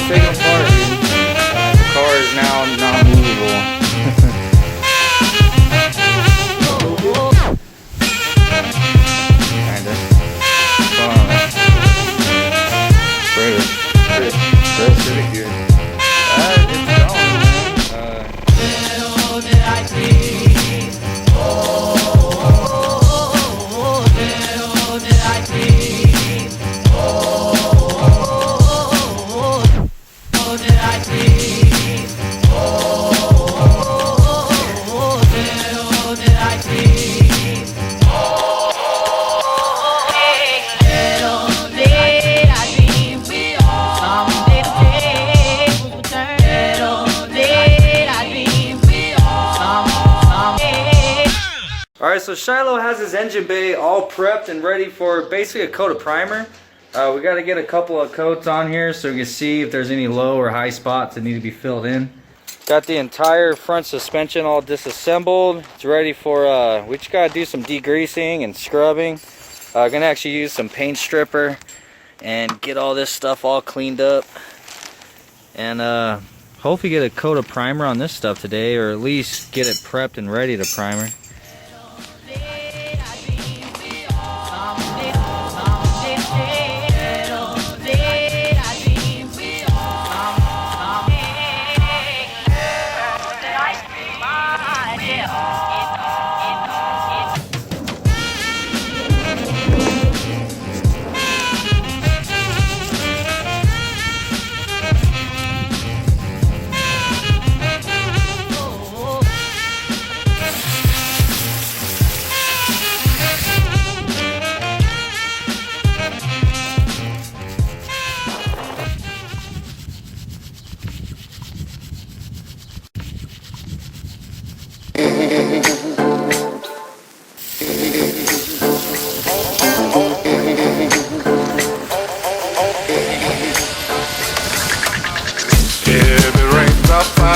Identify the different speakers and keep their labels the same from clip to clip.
Speaker 1: Taken apart, dude. The car is now non-movable. Kinda. Pretty Civic, dude. It's Alright, so Shiloh has his engine bay all prepped and ready for basically a coat of primer. We got to get a couple of coats on here so we can see if there's any low or high spots that need to be filled in. Got the entire front suspension all disassembled. It's ready for, we just got to do some degreasing and scrubbing. Gonna actually use some paint stripper and get all this stuff all cleaned up. And hopefully get a coat of primer on this stuff today, or at least get it prepped and ready to primer.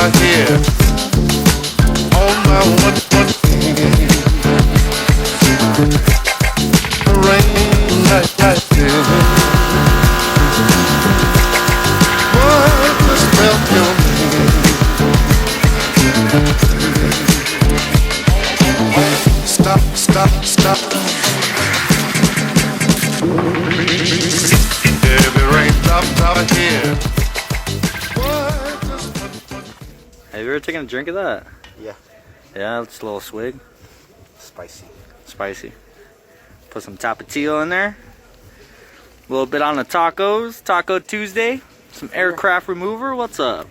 Speaker 2: Here on my one rain like this. What the spell your stop, stop, stop. Heavy rain drop here.
Speaker 1: Have you ever taken a drink of that?
Speaker 3: Yeah.
Speaker 1: Yeah, it's a little swig.
Speaker 3: Spicy.
Speaker 1: Spicy. Put some Tapatio in there. A little bit on the tacos. Taco Tuesday. Some aircraft remover. What's up?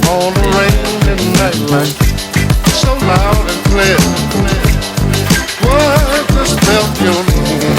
Speaker 2: All the rain and night light, so loud and clear. What the spell your name?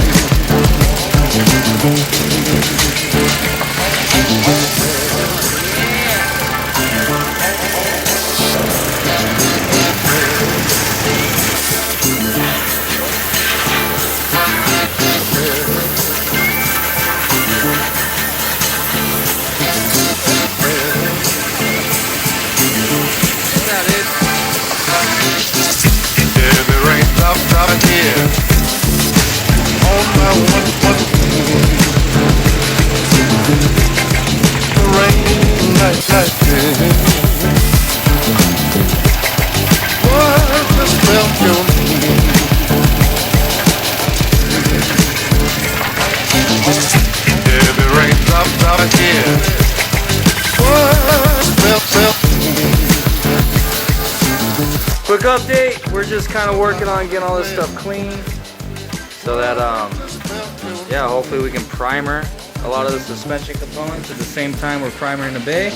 Speaker 2: Drop here on my one rain like this. What the spell your name? Heavy rain drop here. What spell?
Speaker 1: Quick update, we're just kind of working on getting all this stuff clean so that, yeah, hopefully we can primer a lot of the suspension components at the same time we're primering the bay.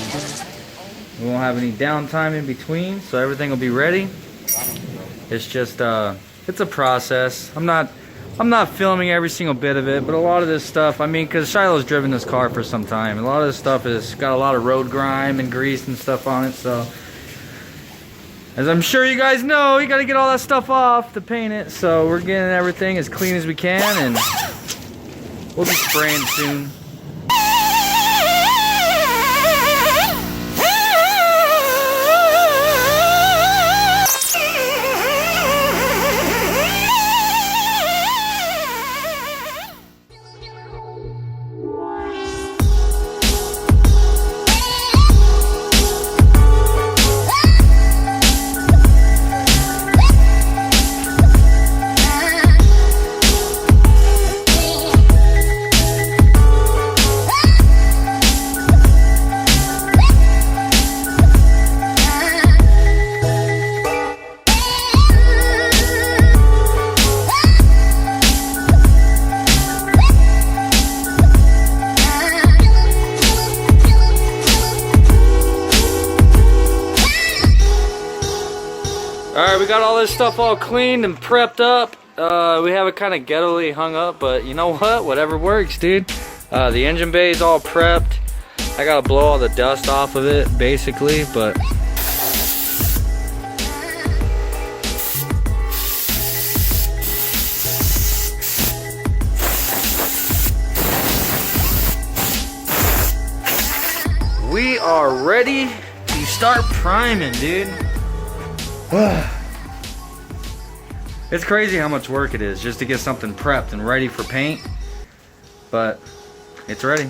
Speaker 1: We won't have any downtime in between, so everything will be ready. It's just it's a process. I'm not filming every single bit of it, but a lot of this stuff, I mean, because Shiloh's driven this car for some time, a lot of this stuff has got a lot of road grime and grease and stuff on it, so as I'm sure you guys know, you got to get all that stuff off to paint it. So we're getting everything as clean as we can, and we'll be spraying soon. Alright, we got all this stuff all cleaned and prepped up. We have it kind of ghetto-y hung up, but you know what? Whatever works, dude. The engine bay is all prepped. I gotta blow all the dust off of it, basically, but we are ready to start priming, dude. It's crazy how much work it is just to get something prepped and ready for paint, but it's ready.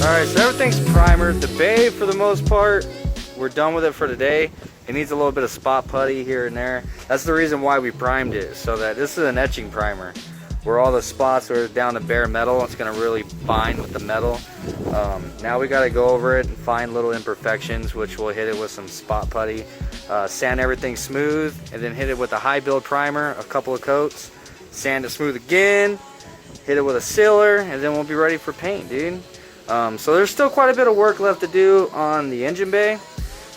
Speaker 1: Alright, so everything's primered. The bay, for the most part, we're done with it for today. It needs a little bit of spot putty here and there. That's the reason why we primed it, so that this is an etching primer. Where all the spots are down to bare metal, it's gonna really bind with the metal. Now we gotta go over it and find little imperfections, which we'll hit it with some spot putty, sand everything smooth, and then hit it with a high build primer, a couple of coats, sand it smooth again, hit it with a sealer, and then we'll be ready for paint, dude. So there's still quite a bit of work left to do on the engine bay,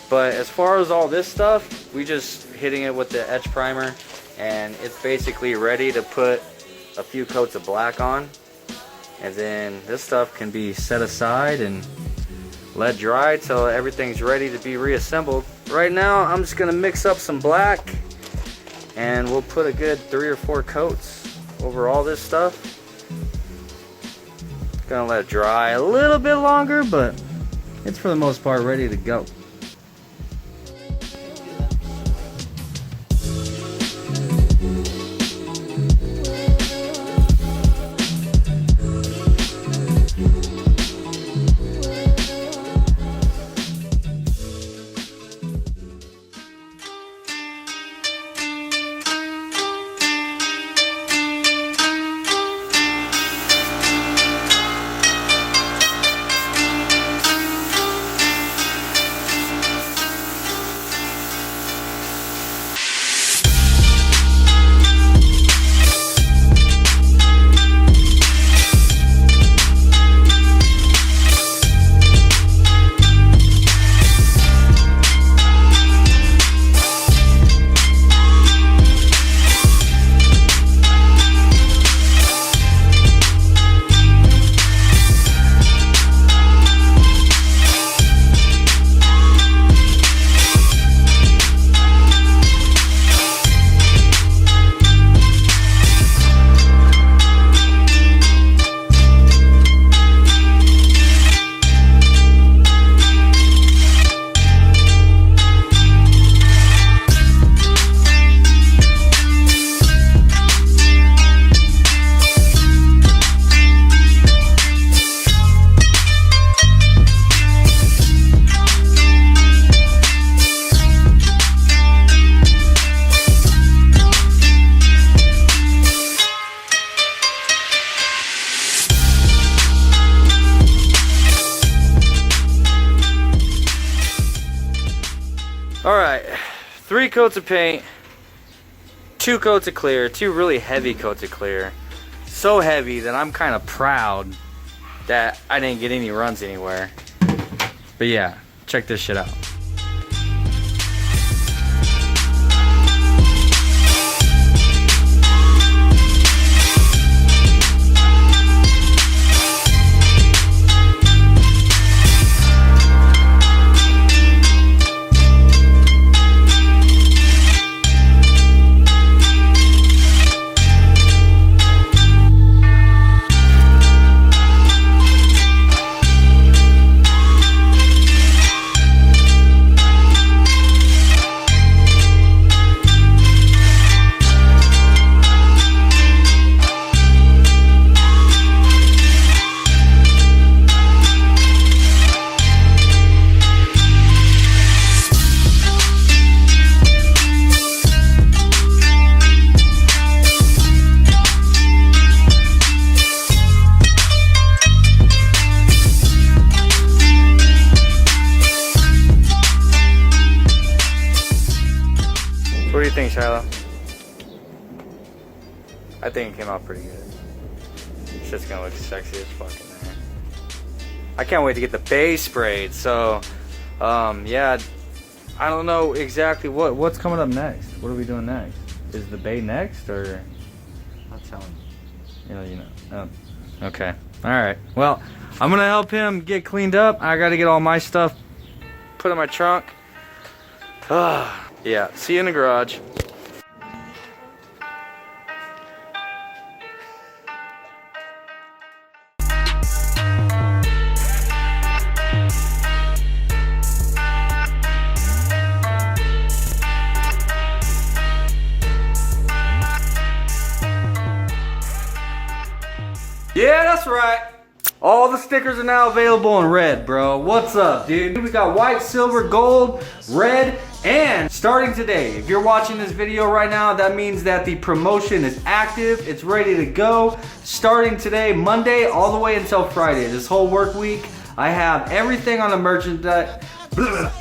Speaker 1: but as far as all this stuff, we just hitting it with the etch primer, and it's basically ready to put a few coats of black on, and then this stuff can be set aside and let dry till everything's ready to be reassembled. Right now I'm just gonna mix up some black, and we'll put a good 3 or 4 coats over all this stuff. Gonna let it dry a little bit longer, but it's for the most part ready to go. Alright, 3 coats of paint, 2 coats of clear, 2 really heavy coats of clear. So heavy that I'm kind of proud that I didn't get any runs anywhere. But yeah, check this shit out. What do you think, Shiloh? I think it came out pretty good. It's just gonna look sexy as fuck in there. I can't wait to get the base sprayed. So, yeah, I don't know exactly what's coming up next. What are we doing next? Is the bay next, or? Not telling you. You know. Okay. All right. Well, I'm gonna help him get cleaned up. I gotta get all my stuff put in my trunk. Yeah. See you in the garage. Yeah, that's right. All the stickers are now available in red, bro. What's up, dude? We got white, silver, gold, red, and starting today, if you're watching this video right now, that means that the promotion is active. It's ready to go. Starting today, Monday, all the way until Friday. This whole work week, I have everything on the merchandise.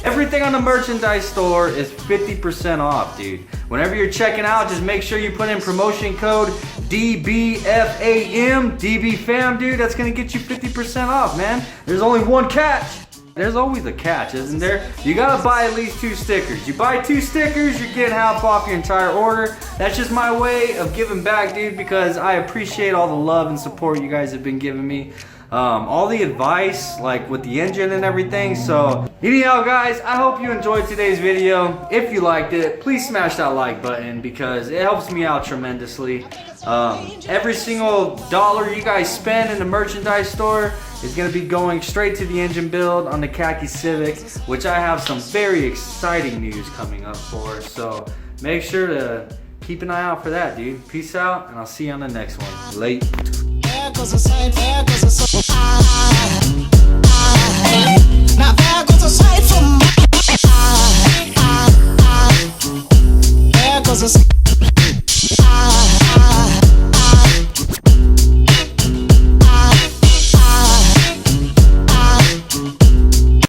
Speaker 1: Everything on the merchandise store is 50% off, dude. Whenever you're checking out, just make sure you put in promotion code DBFAM, DBFAM, dude. That's gonna get you 50% off, man. There's only one catch. There's always a catch, isn't there? You gotta buy at least 2 stickers. You buy 2 stickers, you're getting half off your entire order. That's just my way of giving back, dude, because I appreciate all the love and support you guys have been giving me. All the advice, like with the engine and everything. So anyhow, guys, I hope you enjoyed today's video. If you liked it, please smash that like button because it helps me out tremendously. Every single dollar you guys spend in the merchandise store is going to be going straight to the engine build on the khaki Civic, which I have some very exciting news coming up for. So make sure to keep an eye out for that, dude. Peace out, and I'll see you on the next one. Late. Now there goes a sight for my there goes a